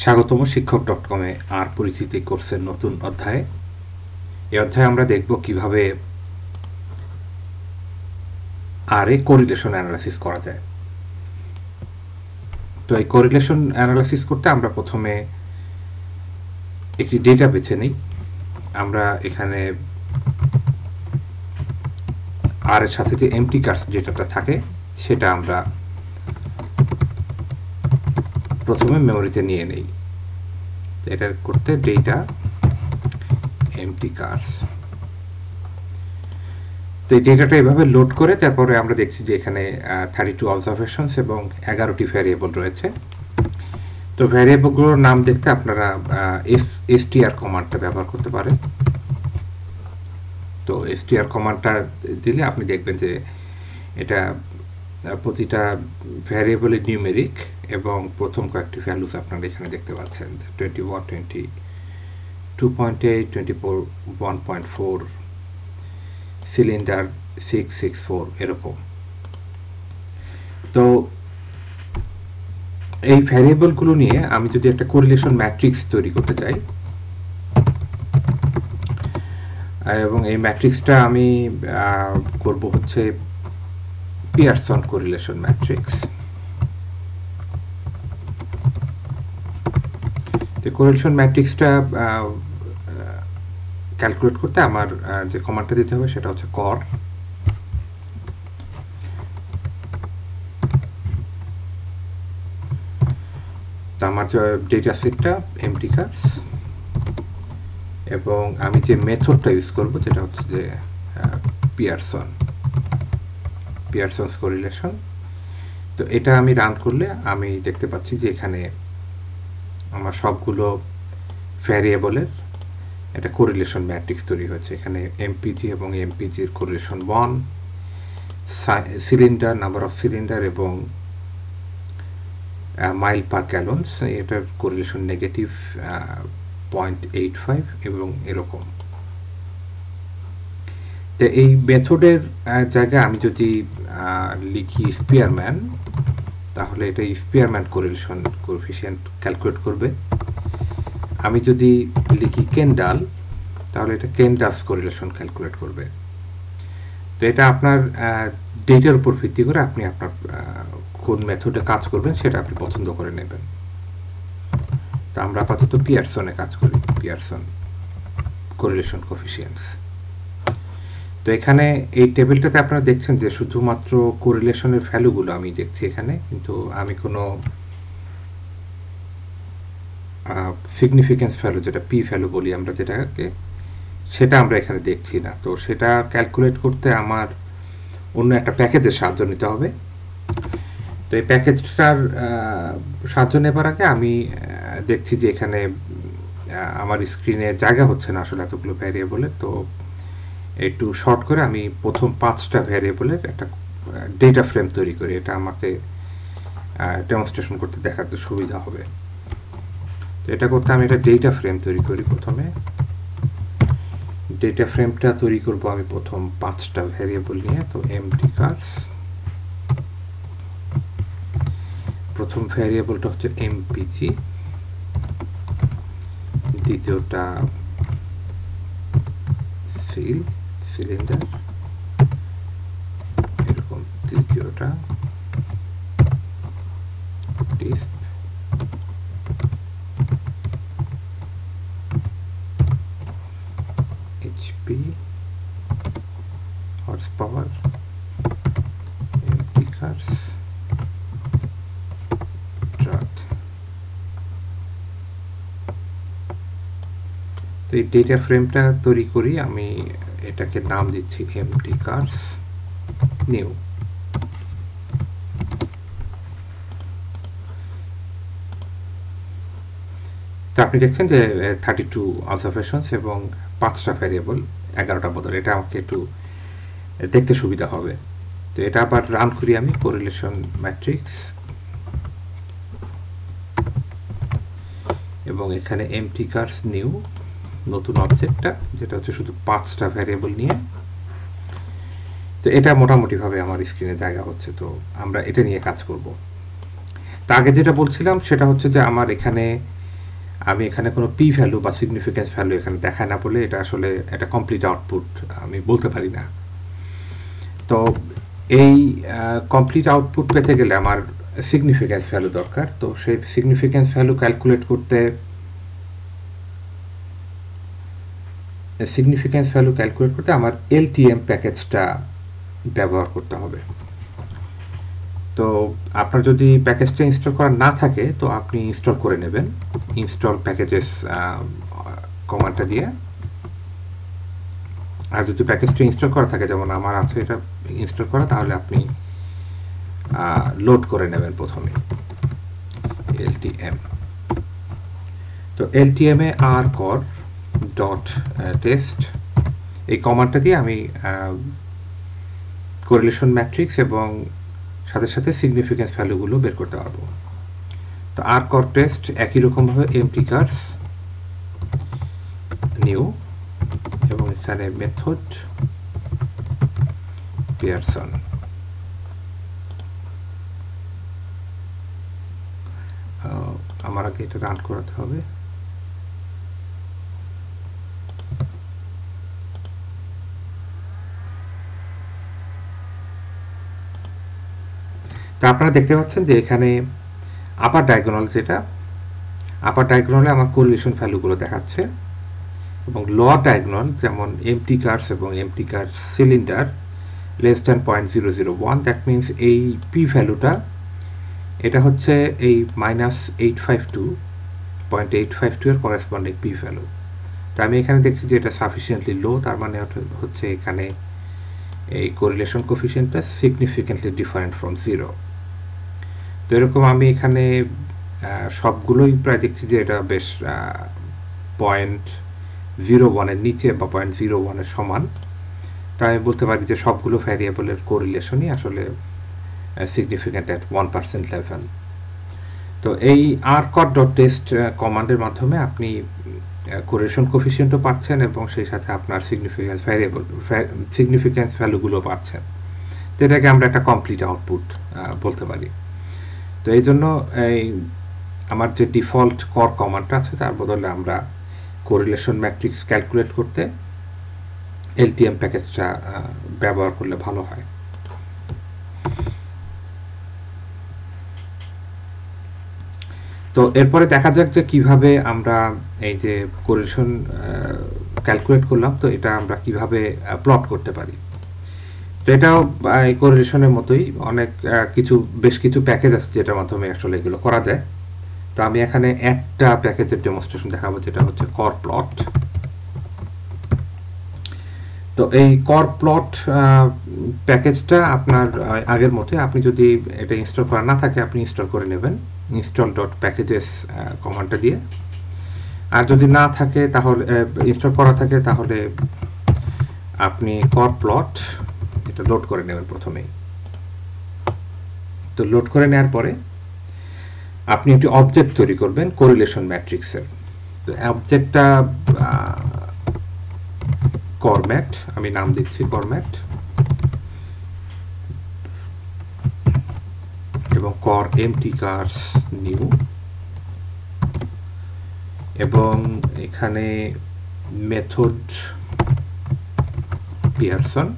স্বাগতম শিক্ষক.com-এ আর পরিচিতি কোর্সের নতুন অধ্যায়ে। এই অধ্যায়ে আমরা দেখব কিভাবে আরে কোরিলেশন অ্যানালাইসিস করা যায়। তো এই কোরিলেশন অ্যানালাইসিস করতে আমরা প্রথমে একটি ডেটা বেছে নিই। আমরা এখানে আর এর সাথে যে এমটি কার্স ডেটাটা থাকে সেটা আমরা প্রথমে মেমোরিতে নিয়ে নেই। এটা করতে ডেটা এমটি কার্স, তো এই ডেটাটা এভাবে লোড করে তারপরে আমরা দেখছি যে এখানে 32 অবজারভেশনস এবং 11টি ভ্যারিয়েবল রয়েছে। তো ভ্যারিয়েবলগুলোর নাম দেখতে আপনারা str কমান্ডটা ব্যবহার করতে পারেন। তো str কমান্ডটা দিলে আপনি দেখবেন যে এটা প্রতিটা ভ্যারিয়েবলের নিউমেরিক এবং প্রথম কয়েকটি ভ্যালুস আপনারা এখানে দেখতে পাচ্ছেন 21, 20, 2.8, 24, 1.4, সিলিন্ডার 664 এরকম। তো এই ভ্যারিয়েবলগুলো নিয়ে আমি যদি একটা কোরিলেশন ম্যাট্রিক্স তৈরি করতে চাই, এবং এই ম্যাট্রিক্সটা আমি করব হচ্ছে পিয়ারসন কোরিলেশন ম্যাট্রিক্স। তো কোরিলেশন ম্যাট্রিক্সটা ক্যালকুলেট করতে আমার যে কমান্ডটা দিতে হবে সেটা হচ্ছে কর। তো আমার যে ডেটা সেটটা এমটি কার্স এবং আমি যে মেথডটা ইউজ করব যেটা হচ্ছে যে পিয়ারসনস কোরিলেশন। তো এটা আমি রান করলে আমি দেখতে পাচ্ছি যে এখানে আমার সবগুলো ভ্যারিয়েবলের একটা কোরিলেশন ম্যাট্রিক্স তৈরি হয়েছে। এখানে এমপিজি এবং এমপিজির correlation 1, cylinder, number of cylinder এবং মাইল পার গ্যালনস, এটার কোরিলেশন নেগেটিভ 0.85 এবং এরকম। তো এই মেথডের জায়গায় আমি যদি লিখি স্পিয়ারম্যান, তাহলে এটা স্পিয়ারম্যান কোরিলেশন কোএফিশিয়েন্ট ক্যালকুলেট করবে। আমি যদি লিখি কেন্ডাল, তাহলে এটা কেন্ডালস কোরিলেশন ক্যালকুলেট করবে। তো এটা আপনার ডেটার উপর ভিত্তি করে আপনি আপনার কোন মেথডে কাজ করবেন সেটা আপনি পছন্দ করে নেবেন। তো আমরা আপাতত পিয়ারসনে কাজ করি, পিয়ারসন কোরিলেশন কোএফিশিয়েন্টস। তো এখানে এই টেবিলটাতে আপনারা দেখছেন যে শুধুমাত্র কোরিলেশনের ভ্যালুগুলো আমি দেখছি এখানে, কিন্তু আমি কোনো সিগনিফিকেন্স ভ্যালু, যেটা পি ভ্যালু বলি আমরা যেটাকে, সেটা আমরা এখানে দেখছি না। তো সেটা ক্যালকুলেট করতে আমার অন্য একটা প্যাকেজের সাহায্য নিতে হবে। তো এই প্যাকেজটার সাহায্য নেবার আগে আমি দেখছি যে এখানে আমার স্ক্রিনে জায়গা হচ্ছে না আসলে এতগুলো ভ্যারিয়েবলের। তো একটু শর্ট করে আমি প্রথম 5টা ভ্যারিয়েবলের একটা ডেটা ফ্রেম তৈরি করি, এটা আমাকে ডেমনস্ট্রেশন করতে দেখাতে সুবিধা হবে। তো এটা করতে আমি একটা ডেটা ফ্রেম তৈরি করি। প্রথমে ডেটা ফ্রেমটা তৈরি করব আমি প্রথম 5টা ভ্যারিয়েবল নিয়ে। তো এমটি কার্স, প্রথম ভ্যারিয়েবলটা হচ্ছে এমপিজি, দ্বিতীয়টা সিলিন্ডার এরকম, তৃতীয়টা disc, HP horse power, MT cars, truck. তো এই ডেটা ফ্রেমটা তৈরি করি, আমি এটাকে নাম দিচ্ছি এমটি কার্স নিউ। তো আপনি দেখছেন যে 32 অবজারভেশনস এবং 5টা ভ্যারিয়েবল, 11টা বদল। এটা আমাকে একটু দেখতে সুবিধা হবে। তো এটা আবার রান করি আমি কোরিলেশন ম্যাট্রিক্স, এবং এখানে এমটি কার্স নিউ নতুন অবজেক্টটা, যেটা হচ্ছে শুধু 5টা ভ্যারিয়েবল নিয়ে। তো এটা মোটামুটিভাবে আমার স্ক্রিনে জায়গা হচ্ছে। তো আমরা এটা নিয়ে কাজ করব। তা আগে যেটা বলছিলাম সেটা হচ্ছে যে আমার এখানে আমি এখানে কোনো পি ভ্যালু বা সিগনিফিক্যান্স ভ্যালু এখানে দেখায় না বলে এটা আসলে একটা কমপ্লিট আউটপুট আমি বলতে পারি না। তো এই কমপ্লিট আউটপুট পেতে গেলে আমার সিগনিফিক্যান্স ভ্যালু দরকার। তো সেই সিগনিফিক্যান্স ভ্যালু ক্যালকুলেট করতে আমার LTM প্যাকেজটা ব্যবহার করতে হবে। তো আপনার যদি প্যাকেজটা ইনস্টল করা না থাকে তো আপনি ইনস্টল করে নেবেন ইনস্টল প্যাকেজেস কমান্ডটা দিয়ে। আর যদি প্যাকেজটা ইনস্টল করা থাকে, যেমন আমার আছে এটা ইনস্টল করা, তাহলে আপনি লোড করে নেবেন প্রথমে LTM। তো LTM এ rcore.test এই কমান্ডটা দিয়ে আমি কোরিলেশন ম্যাট্রিক্স এবং সাথে সাথে সিগনিফিক্যান্স ভ্যালুগুলো বের করতে পারবো। তো rcore টেস্ট একই রকমভাবে mtcars নিউ এবং এখানে মেথড পিয়ারসন। আমার আগে এটা রান করাতে হবে। তো আপনারা দেখতে পাচ্ছেন যে এখানে আপার ডায়াগোনাল, যেটা আপার ডায়াগোনালে আমার কোরিলেশন ভ্যালুগুলো দেখাচ্ছে, এবং লোয়ার ডায়াগোনাল যেমন mtcars এবং mtcars cylinder less than 0.001, that means এই পি ভ্যালুটা এটা হচ্ছে এই -852.852 এর করেসপন্ডিং পি ভ্যালু। তো আমি এখানে দেখছি যে এটা সাফিসিয়েন্টলি লো, তার মানে হচ্ছে এখানে এই কোরিলেশন কোফিশিয়েন্টটা সিগনিফিক্যান্টলি ডিফারেন্ট ফ্রম 0। তো এরকম আমি এখানে সবগুলোই প্রায় দেখছি যে এটা বেশ 0.01 এর নিচে বা 0.01 এর সমান। তাই আমি বলতে পারি যে সবগুলো ভ্যারিয়েবলের কোরিলেশনই আসলে significant at 1% level। তো এই rcore.test কমান্ডের মাধ্যমে আপনি কোরিলেশন কোফিশিয়েন্টও পাচ্ছেন এবং সেই সাথে আপনার সিগনিফিক্যান্স ভ্যালুগুলো পাচ্ছেন। তো এটাকে আমরা একটা কমপ্লিট আউটপুট বলতে পারি। তো এই জন্য এই আমার যে ডিফল্ট কর কমান্ডটা আছে তার বদলে আমরা কোরিলেশন ম্যাট্রিক্স ক্যালকুলেট করতে LTM প্যাকেজটা ব্যবহার করলে ভালো হয়। তো এরপরে দেখা যাক যে কিভাবে আমরা এই যে কোরিলেশন ক্যালকুলেট করলাম, তো এটা আমরা কিভাবে প্লট করতে পারি। তো এটাও এই কোরিলেশনের মতোই অনেক বেশ কিছু প্যাকেজ আছে যেটার মাধ্যমে আসলে এগুলো করা যায়। তো আমি এখানে একটা প্যাকেজের ডেমনস্ট্রেশন দেখাবো, যেটা হচ্ছে কর প্লট। তো এই কর প্লট প্যাকেজটা আপনার আগের মতো, আপনি যদি এটা ইনস্টল করা না থাকে আপনি ইনস্টল করে নেবেন install.packages কমান্ডটা দিয়ে। আর যদি না থাকে তাহলে ইনস্টল করা থাকে তাহলে আপনি কর প্লট এটা লোড করে নেবেন প্রথমেই। তো লোড করে নেওয়ার পরে আপনি একটি অবজেক্ট তৈরি করবেন কোরিলেশন ম্যাট্রিক্সের। তো অবজেক্টটা করম্যাট, আমি নাম দিচ্ছি করম্যাট, এবং কর mtcars নিউ, এবং এখানে মেথড পিয়ারসন।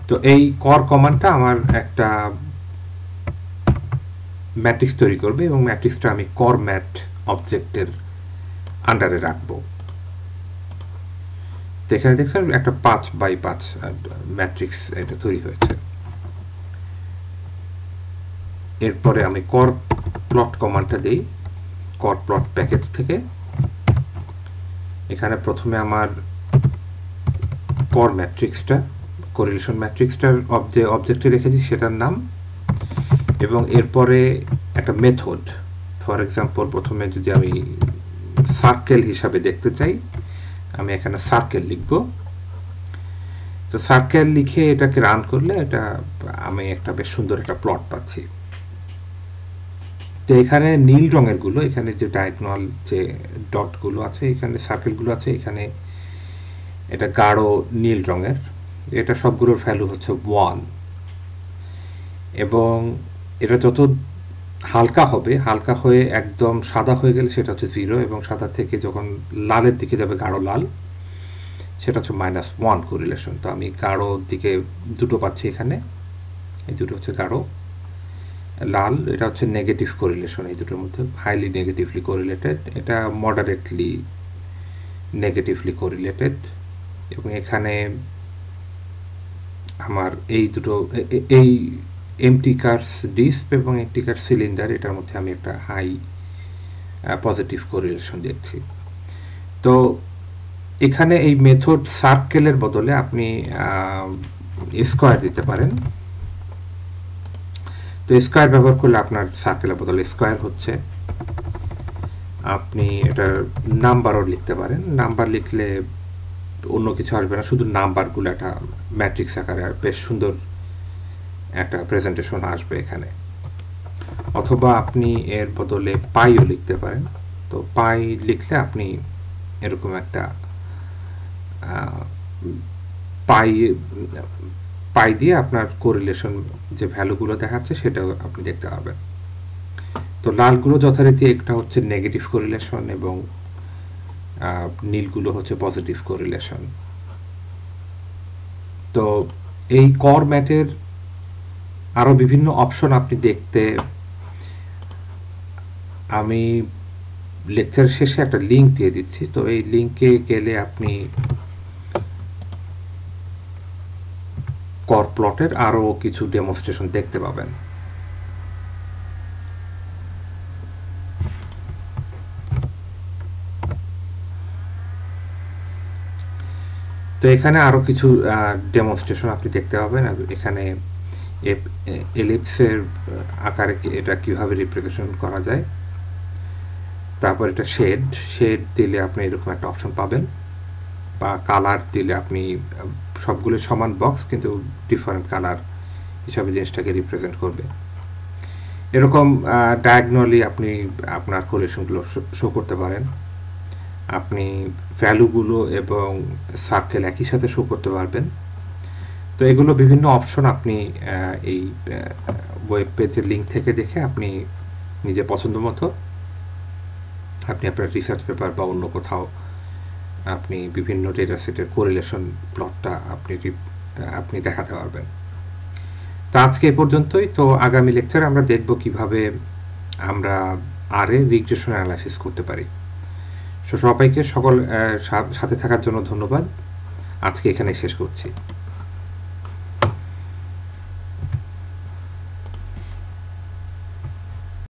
তো এই কর কমান্ডটা আমার একটা ম্যাট্রিক্স তৈরি করবে এবং ম্যাট্রিক্সটা আমি করম্যাট অবজেক্টের আন্ডারে রাখবো। তো এখানে দেখছেন একটা 5x5 ম্যাট্রিক্স এটা তৈরি হয়েছে। এরপরে আমি কর প্লট কমান্ডটা দিই কর প্লট প্যাকেজ থেকে। এখানে প্রথমে আমার কর ম্যাট্রিক্সটা কোরিলেশন ম্যাট্রিক্সটার অবজেক্টে রেখেছি সেটার নাম, এবং এরপরে একটা মেথড, ফর এক্সাম্পল প্রথমে যদি আমি সার্কেল হিসাবে দেখতে চাই আমি এখানে সার্কেল লিখব। তো সার্কেল লিখে এটাকে রান করলে এটা আমি একটা বেশ সুন্দর একটা প্লট পাচ্ছি। তো এখানে নীল রঙের গুলো, এখানে যে ডায়াগোনাল যে ডটগুলো আছে, এখানে সার্কেলগুলো আছে, এখানে এটা গাঢ় নীল রঙের, এটা সবগুলোর ভ্যালু হচ্ছে 1, এবং এটা যত হালকা হবে, হালকা হয়ে একদম সাদা হয়ে গেলে সেটা হচ্ছে 0, এবং সাদা থেকে যখন লালের দিকে যাবে, গাঢ় লাল, সেটা হচ্ছে -1 কোরিলেশন। তো আমি গাঢ়র দিকে দুটো পাচ্ছি এখানে, এই দুটো হচ্ছে গাঢ়। লাল, এটা হচ্ছে নেগেটিভ কোরিলেশন, এই দুটোর মধ্যে হাইলি নেগেটিভলি কোরিলেটেড, এটা মডারেটলি নেগেটিভলি কোরিলেটেড। এবং এখানে আমার এই দুটো, এই এমটি কার্স ডিস্ক এবং এমটি কার্স সিলিন্ডার, এটার মধ্যে আমি একটা হাই পজিটিভ কোরিলেশন দেখছি। তো এখানে এই মেথড সার্কেলের বদলে আপনি স্কোয়ার দিতে পারেন। তো স্কোয়ার ব্যবহার করলে আপনার সার্কেলের বদলে স্কোয়ার হচ্ছে। আপনি এটার নাম্বারও লিখতে পারেন, নাম্বার লিখলে অন্য কিছু আসবে না, শুধু নাম্বারগুলো একটা ম্যাট্রিক্স আকারে বেশ সুন্দর একটা প্রেজেন্টেশন আসবে এখানে। অথবা আপনি এর বদলে পাইও লিখতে পারেন। তো পাই লিখলে আপনি এরকম একটা পাই পাই দিয়ে আপনার কোরিলেশন যে ভ্যালুগুলো দেখাচ্ছে সেটাও আপনি দেখতে পাবেন। তো লালগুলো যথারীতি একটা হচ্ছে নেগেটিভ কোরিলেশন এবং নীলগুলো হচ্ছে পজিটিভ কোরিলেশন। তো এই কর ম্যাটের আরও বিভিন্ন অপশন আপনি দেখতে আমি লেকচার শেষে একটা লিঙ্ক দিয়ে দিচ্ছি। তো এই লিঙ্কে গেলে আপনি কর প্লটের আরও কিছু ডেমনস্ট্রেশন দেখতে পাবেন। তো এখানে আরও কিছু ডেমনস্ট্রেশন আপনি দেখতে পাবেন। এখানে এলিপসের আকারে এটা কিভাবে রিপ্রেজেন্টেশন করা যায়। তারপর এটা শেড দিলে আপনি এরকম একটা অপশন পাবেন, বা কালার দিলে আপনি সবগুলো সমান বক্স কিন্তু ডিফারেন্ট কালার হিসাবে জিনিসটাকে রিপ্রেজেন্ট করবে। এরকম ডায়াগনালি আপনি আপনার কোরিলেশনগুলো শো করতে পারেন। আপনি ভ্যালুগুলো এবং সার্কেল একই সাথে শো করতে পারবেন। তো এগুলো বিভিন্ন অপশন আপনি এই ওয়েব পেজের লিঙ্ক থেকে দেখে আপনি নিজের পছন্দ মতো আপনি আপনার রিসার্চ পেপার বা অন্য কোথাও আপনি বিভিন্ন ডেটা সেটের কোরিলেশন প্লটটা আপনি দেখাতে পারবেন। তো আজকে এ পর্যন্তই। তো আগামী লেকচারে আমরা দেখব কিভাবে আমরা আরে রিগ্রেশন অ্যানালাইসিস করতে পারি। সবাইকে সাথে থাকার জন্য ধন্যবাদ। আজকে এখানে শেষ করছি।